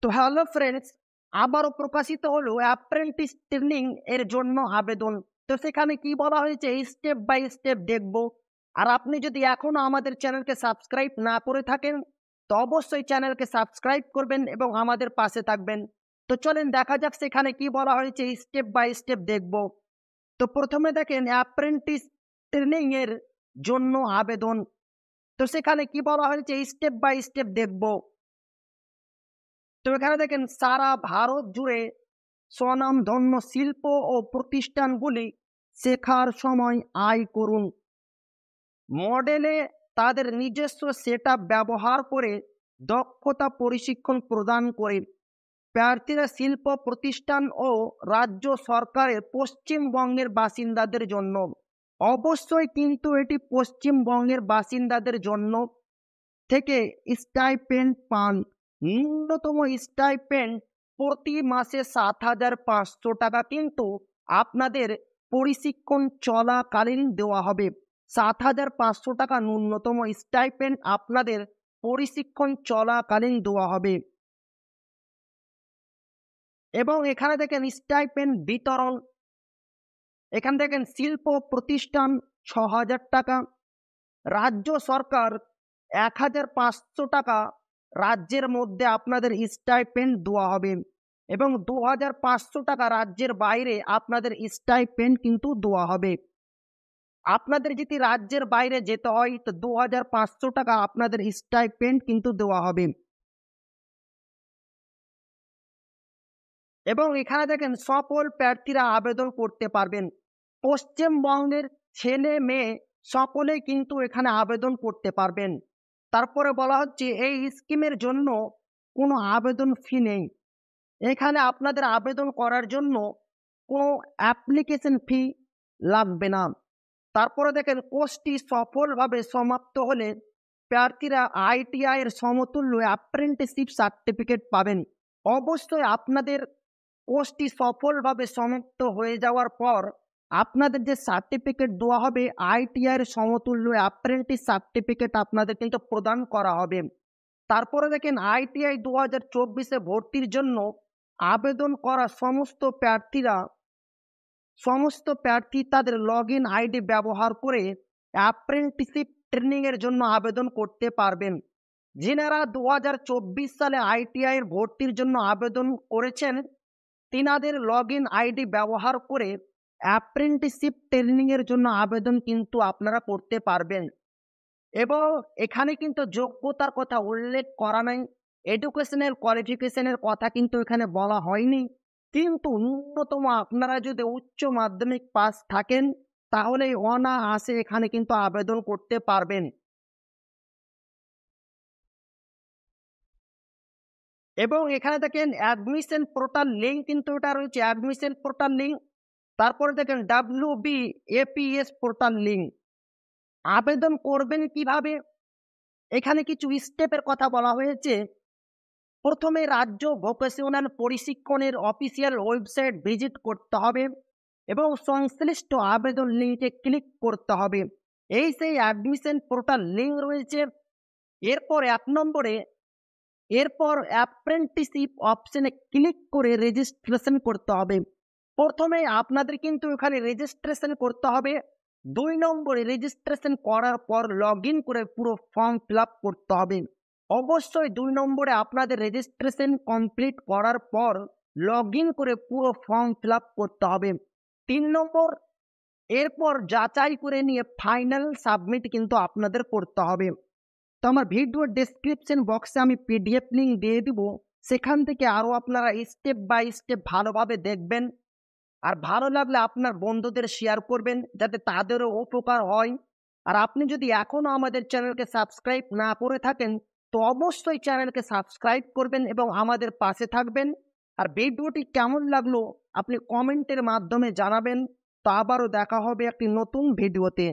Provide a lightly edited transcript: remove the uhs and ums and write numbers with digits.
তো hello friends, আবারও প্রকাশিত হলো অ্যাপ্রেন্টিস ট্রেনিং এর জন্য আবেদন। তো সেখানে কি বলা হয়েছে স্টেপ বাই স্টেপ দেখব। আর আপনি যদি এখনো আমাদের চ্যানেলকে সাবস্ক্রাইব না করে থাকেন তো অবশ্যই চ্যানেলকে সাবস্ক্রাইব করবেন এবং আমাদের পাশে থাকবেন। তো চলেন দেখা যাক সেখানে কি বলা হয়েছে, স্টেপ বাই স্টেপ দেখব। তো প্রথমে দেখেন অ্যাপ্রেন্টিস ট্রেনিং এর জন্য আবেদন। তো সেখানে কি বলা হয়েছে স্টেপ বাই স্টেপ দেখব। তো এখানে দেখেন সারা ভারত জুড়ে স্বনামধন্য শিল্প ও প্রতিষ্ঠানগুলি শেখার সময় আয় করুন। মডেলে তাদের নিজস্ব সেটআপ ব্যবহার করে দক্ষতা প্রশিক্ষণ প্রদান করে। প্রার্থীরা শিল্প প্রতিষ্ঠান ও রাজ্য সরকারের পশ্চিমবঙ্গের বাসিন্দাদের জন্য, অবশ্যই কিন্তু এটি পশ্চিমবঙ্গের বাসিন্দাদের জন্য থেকে স্টাইপেন্ড পান। ন্যূনতম স্টাইপেন্ড প্রতি মাসে ৭,৫০০ টাকা কিন্তু আপনাদের প্রশিক্ষণ চলাকালীন দেওয়া হবে। ৭,৫০০ টাকা ন্যূনতম স্টাইপেন্ড আপনাদের প্রশিক্ষণ চলাকালীন দেওয়া হবে। এবং এখানে দেখেন স্টাইপেন্ড বিতরণ, এখানে দেখেন শিল্প প্রতিষ্ঠান ৬,০০০ টাকা, রাজ্য সরকার ১,৫০০ টাকা রাজ্যের মধ্যে আপনাদের স্টাইপেন্ড দেওয়া হবে এবং ২,৫০০ টাকা রাজ্যের বাইরে আপনাদের স্টাইপেন্ড কিন্তু দেওয়া হবে। আপনাদের যদি রাজ্যের বাইরে যেতে হয় তো ২,৫০০ টাকা আপনাদের স্টাইপেন্ড কিন্তু দেওয়া হবে। এবং এখানে দেখেন সকল প্রার্থীরা আবেদন করতে পারবেন। পশ্চিমবঙ্গের ছেলে মেয়ে সকলেই কিন্তু এখানে আবেদন করতে পারবেন। তারপরে বলা হচ্ছে এই স্কিমের জন্য কোনো আবেদন ফি নেই। এখানে আপনাদের আবেদন করার জন্য কোনো অ্যাপ্লিকেশন ফি লাগবে না। তারপরে দেখেন কোর্সটি সফলভাবে সমাপ্ত হলে প্রার্থীরা আইটিআই এর সমতুল্য অ্যাপ্রেন্টিসশিপ সার্টিফিকেট পাবেন। অবশ্যই আপনাদের কোর্সটি সফলভাবে সমাপ্ত হয়ে যাওয়ার পর আপনাদের যে সার্টিফিকেট দেওয়া হবে আইটিআই এর সমতুল্য অ্যাপ্রেন্টিস সার্টিফিকেট আপনাদের কিন্তু প্রদান করা হবে। তারপরে দেখেন আইটিআই 2024-এ ভর্তির জন্য আবেদন করা সমস্ত প্রার্থী তাদের লগ ইন আইডি ব্যবহার করে অ্যাপ্রেন্টিসশিপ ট্রেনিং এর জন্য আবেদন করতে পারবেন। যিনারা 2024 সালে আইটিআই এর ভর্তির জন্য আবেদন করেছেন তিনাদের লগ ইন আইডি ব্যবহার করে অ্যাপ্রেন্টিসশিপ ট্রেনিং এর জন্য আবেদন কিন্তু আপনারা করতে পারবেন। এবং এখানে কিন্তু যোগ্যতার কথা উল্লেখ করা নাই, এডুকেশনাল কোয়ালিফিকেশনের কথা কিন্তু এখানে বলা হয়নি। কিন্তু ন্যূনতম আপনারা যদি উচ্চ মাধ্যমিক পাস থাকেন তাহলেই অনায়াসে এখানে কিন্তু আবেদন করতে পারবেন। এবং এখানে দেখেন অ্যাডমিশন পোর্টাল লিঙ্ক কিন্তু এটা রয়েছে, অ্যাডমিশন পোর্টাল লিঙ্ক। তারপরে দেখেন WBAPS পোর্টাল লিঙ্ক। আবেদন করবেন কিভাবে, এখানে কিছু স্টেপের কথা বলা হয়েছে। প্রথমে রাজ্য ভোকেশনাল প্রশিক্ষণের অফিসিয়াল ওয়েবসাইট ভিজিট করতে হবে এবং সংশ্লিষ্ট আবেদন লিঙ্কে ক্লিক করতে হবে। এই সেই অ্যাডমিশন পোর্টাল লিঙ্ক রয়েছে। এরপর ১ নম্বরে অ্যাপ্রেন্টিসশিপ অপশনে ক্লিক করে রেজিস্ট্রেশন করতে হবে। প্রথমে আপনাদের কিন্তু এখানে রেজিস্ট্রেশন করতে হবে। ২ নম্বরে রেজিস্ট্রেশন করার পর লগ ইন করে পুরো ফর্ম ফিল আপ করতে হবে। অবশ্যই ২ নম্বরে আপনাদের রেজিস্ট্রেশন কমপ্লিট করার পর লগ ইন করে পুরো ফর্ম ফিল আপ করতে হবে। ৩ নম্বর, এরপর যাচাই করে নিয়ে ফাইনাল সাবমিট কিন্তু আপনাদের করতে হবে। তো আমার ভিডিওর ডেসক্রিপশন বক্সে আমি পিডিএফ লিঙ্ক দিয়ে দিব, সেখান থেকে আরও আপনারা স্টেপ বাই স্টেপ ভালোভাবে দেখবেন। আর ভালো লাগলে আপনার বন্ধুদের শেয়ার করবেন যাতে তাদেরও উপকার হয়। আর আপনি যদি এখনও আমাদের চ্যানেলকে সাবস্ক্রাইব না করে থাকেন তো অবশ্যই চ্যানেলকে সাবস্ক্রাইব করবেন এবং আমাদের পাশে থাকবেন। আর ভিডিওটি কেমন লাগলো আপনি কমেন্টের মাধ্যমে জানাবেন। তো আবারও দেখা হবে একটি নতুন ভিডিওতে।